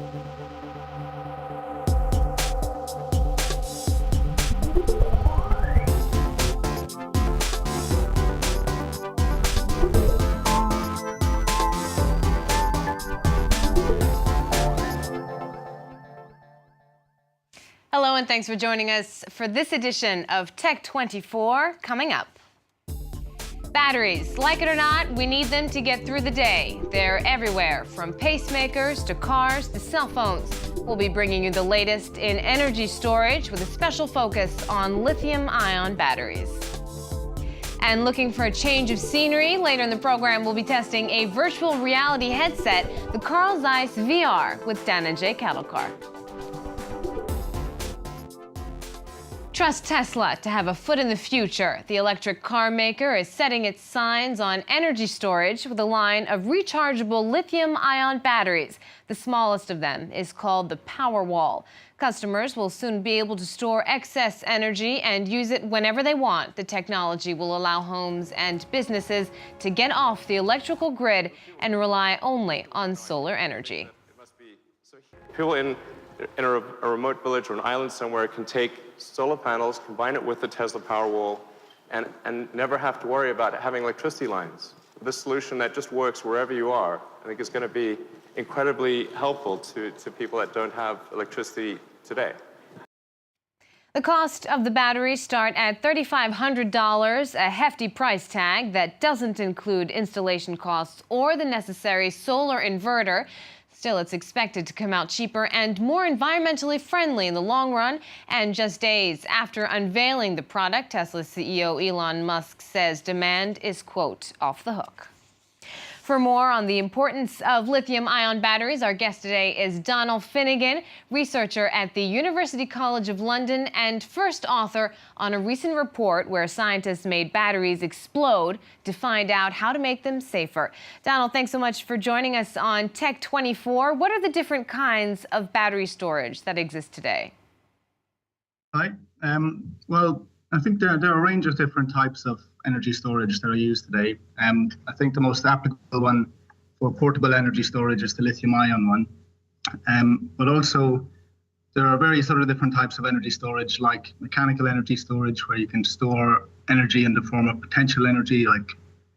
Hello, and thanks for joining us for this edition of Tech 24. Coming up, batteries. Like it or not, we need them to get through the day. They're everywhere, from pacemakers to cars to cell phones. We'll be bringing you the latest in energy storage with a special focus on lithium-ion batteries. And looking for a change of scenery, later in the program, we'll be testing a virtual reality headset, the Carl Zeiss VR, with Dhananjay Khadilkar. Trust Tesla to have a foot in the future. The electric car maker is setting its signs on energy storage with a line of rechargeable lithium-ion batteries. The smallest of them is called the Powerwall. Customers will soon be able to store excess energy and use it whenever they want. The technology will allow homes and businesses to get off the electrical grid and rely only on solar energy. People in a remote village or an island somewhere can take solar panels, combine it with the Tesla Powerwall, and never have to worry about having electricity lines. This solution that just works wherever you are, I think is going to be incredibly helpful to people that don't have electricity today. The cost of the batteries start at $3,500, a hefty price tag that doesn't include installation costs or the necessary solar inverter. Still, it's expected to come out cheaper and more environmentally friendly in the long run. And just days after unveiling the product, Tesla CEO Elon Musk says demand is, quote, off the hook. For more on the importance of lithium-ion batteries, our guest today is Donal Finegan, researcher at the University College of London and first author on a recent report where scientists made batteries explode to find out how to make them safer. Donal, thanks so much for joining us on Tech 24. What are the different kinds of battery storage that exist today? Hi. Well, I think there are a range of different types of energy storage that are used today. I think the most applicable one for portable energy storage is the lithium-ion one. But also, there are various other different types of energy storage, like mechanical energy storage, where you can store energy in the form of potential energy, like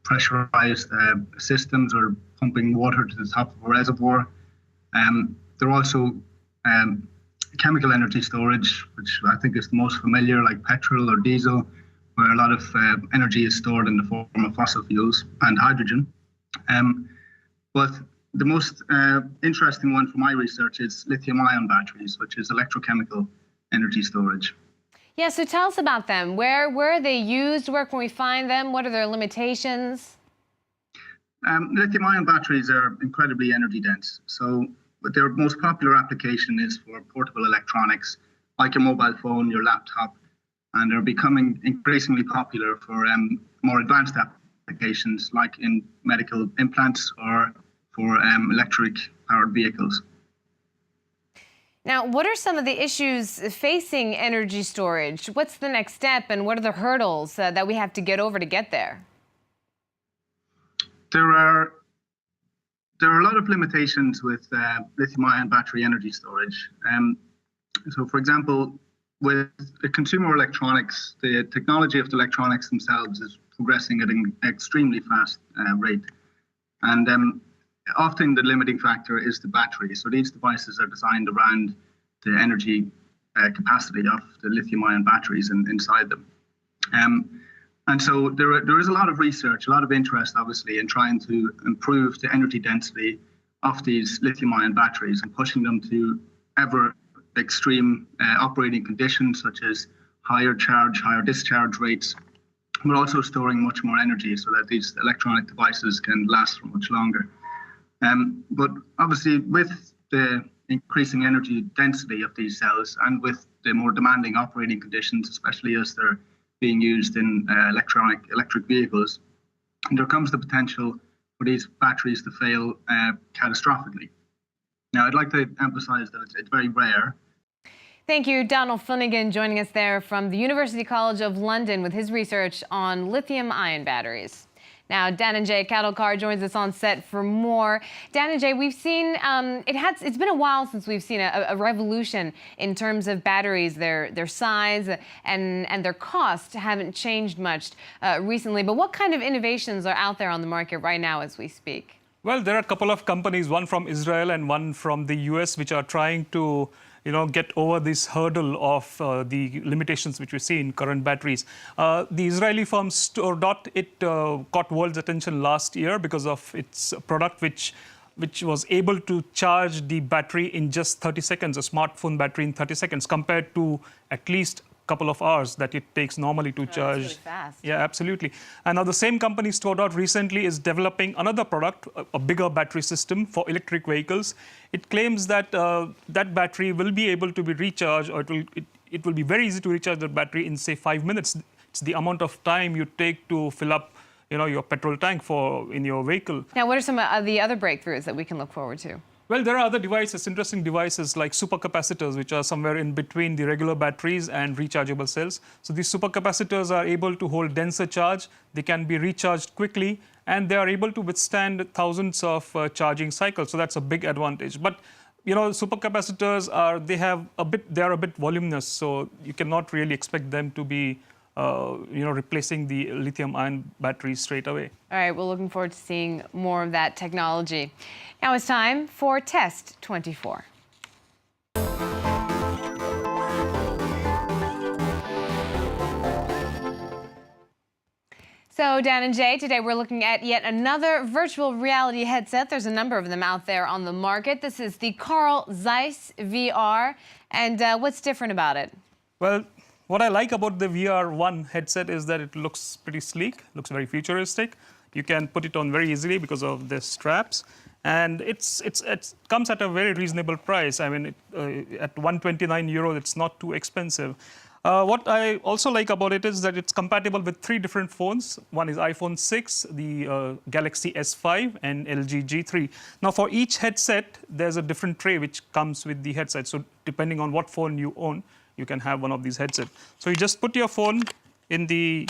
pressurized systems or pumping water to the top of a reservoir. There are also chemical energy storage, which I think is the most familiar, like petrol or diesel, where a lot of energy is stored in the form of fossil fuels and hydrogen. But the most interesting one for my research is lithium-ion batteries, which is electrochemical energy storage. Yeah, so tell us about them. Where are they used? Where can we find them? What are their limitations? Lithium-ion batteries are incredibly energy dense. But their most popular application is for portable electronics, like your mobile phone, your laptop, and they're becoming increasingly popular for more advanced applications, like in medical implants or for electric-powered vehicles. Now, what are some of the issues facing energy storage? What's the next step, and what are the hurdles that we have to get over to get there? There are a lot of limitations with lithium-ion battery energy storage. So, for example, with the consumer electronics, the technology of the electronics themselves is progressing at an extremely fast rate. And often the limiting factor is the battery. So these devices are designed around the energy capacity of the lithium-ion batteries inside them. And so there is a lot of research, a lot of interest, obviously, in trying to improve the energy density of these lithium-ion batteries and pushing them to ever extreme operating conditions, such as higher charge, higher discharge rates, but also storing much more energy so that these electronic devices can last for much longer. But obviously, with the increasing energy density of these cells and with the more demanding operating conditions, especially as they're being used in electric vehicles, there comes the potential for these batteries to fail catastrophically. Now, I'd like to emphasize that it's very rare. Thank you, Donal Finegan, joining us there from the University College of London with his research on lithium-ion batteries. Now, Dhananjay Khadilkar joins us on set for more. Dhananjay, we've seen, it's been a while since we've seen a revolution in terms of batteries. Their size and their cost haven't changed much recently. But what kind of innovations are out there on the market right now as we speak? Well, there are a couple of companies, one from Israel and one from the US, which are trying to get over this hurdle of the limitations which we see in current batteries. The Israeli firm StoreDot, it caught world's attention last year because of its product which was able to charge the battery in just 30 seconds, a smartphone battery in 30 seconds, compared to at least couple of hours that it takes normally to charge. That's really fast. Yeah, absolutely. And now the same company, StoreDot, recently is developing another product, a bigger battery system for electric vehicles. It claims that that battery will be able to be recharged, or it will be very easy to recharge the battery in, say, 5 minutes. It's the amount of time you take to fill up your petrol tank in your vehicle. Now, what are some of the other breakthroughs that we can look forward to? Well, there are other devices, interesting devices like supercapacitors, which are somewhere in between the regular batteries and rechargeable cells. So these supercapacitors are able to hold denser charge. They can be recharged quickly, and they are able to withstand thousands of charging cycles. So that's a big advantage. But supercapacitors they are a bit voluminous, so you cannot really expect them to be replacing the lithium-ion batteries straight away. All right, we're looking forward to seeing more of that technology. Now it's time for Test 24. So, Dhananjay, today we're looking at yet another virtual reality headset. There's a number of them out there on the market. This is the Carl Zeiss VR. And what's different about it? Well, what I like about the VR1 headset is that it looks pretty sleek, looks very futuristic. You can put it on very easily because of the straps. And it comes at a very reasonable price. I mean, at €129, it's not too expensive. What I also like about it is that it's compatible with 3 different phones. One is iPhone 6, the Galaxy S5, and LG G3. Now, for each headset, there's a different tray which comes with the headset. So depending on what phone you own, you can have one of these headsets. So you just put your phone in the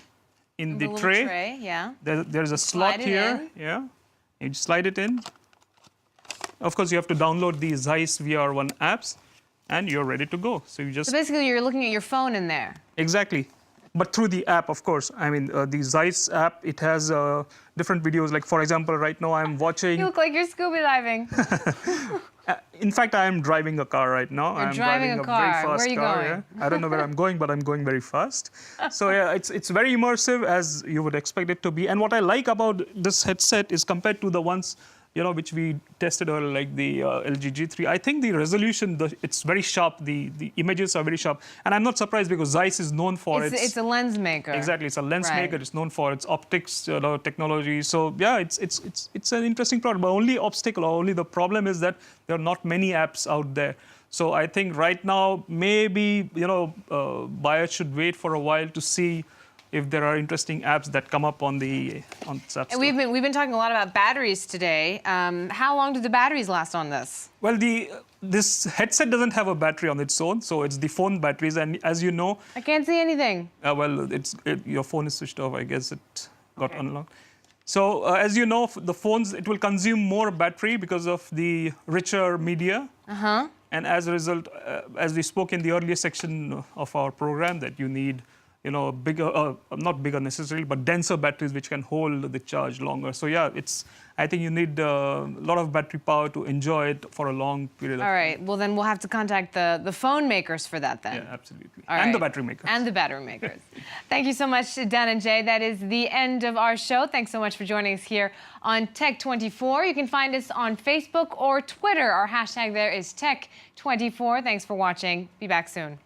tray. Yeah. There's a slot here. Yeah. You just slide it in. Of course, you have to download the Zeiss VR1 apps, and you're ready to go. So basically, you're looking at your phone in there. Exactly. But through the app, of course. I mean, the Zeiss app, it has different videos. Like, for example, right now I'm watching... You look like you're scuba diving. In fact, I am driving a car right now. I'm driving a car. Very fast where are you car, going? Yeah. I don't know where I'm going, but I'm going very fast. So yeah, it's very immersive, as you would expect it to be. And what I like about this headset is, compared to the ones which we tested earlier, like the LG G3, I think the resolution, it's very sharp. The images are very sharp. And I'm not surprised, because Zeiss is known for it's a lens maker. Exactly, it's a lens maker. It's known for its optics technology. So yeah, it's an interesting product. But only obstacle, or only the problem, is that there are not many apps out there. So I think right now, maybe buyers should wait for a while to see if there are interesting apps that come up on the App Store. And we've been talking a lot about batteries today. How long do the batteries last on this? Well, this headset doesn't have a battery on its own, so it's the phone batteries. And as you know, I can't see anything. Well, your phone is switched off. I guess it got unlocked. So as you know, the phones, it will consume more battery because of the richer media. And as a result, as we spoke in the earlier section of our program, that you need bigger, not bigger necessarily, but denser batteries which can hold the charge longer. So yeah, I think you need a lot of battery power to enjoy it for a long period of time. All right, well then we'll have to contact the phone makers for that then. Yeah, absolutely. And the battery makers. And the battery makers. Thank you so much, Dhananjay. That is the end of our show. Thanks so much for joining us here on Tech24. You can find us on Facebook or Twitter. Our hashtag there is Tech24. Thanks for watching. Be back soon.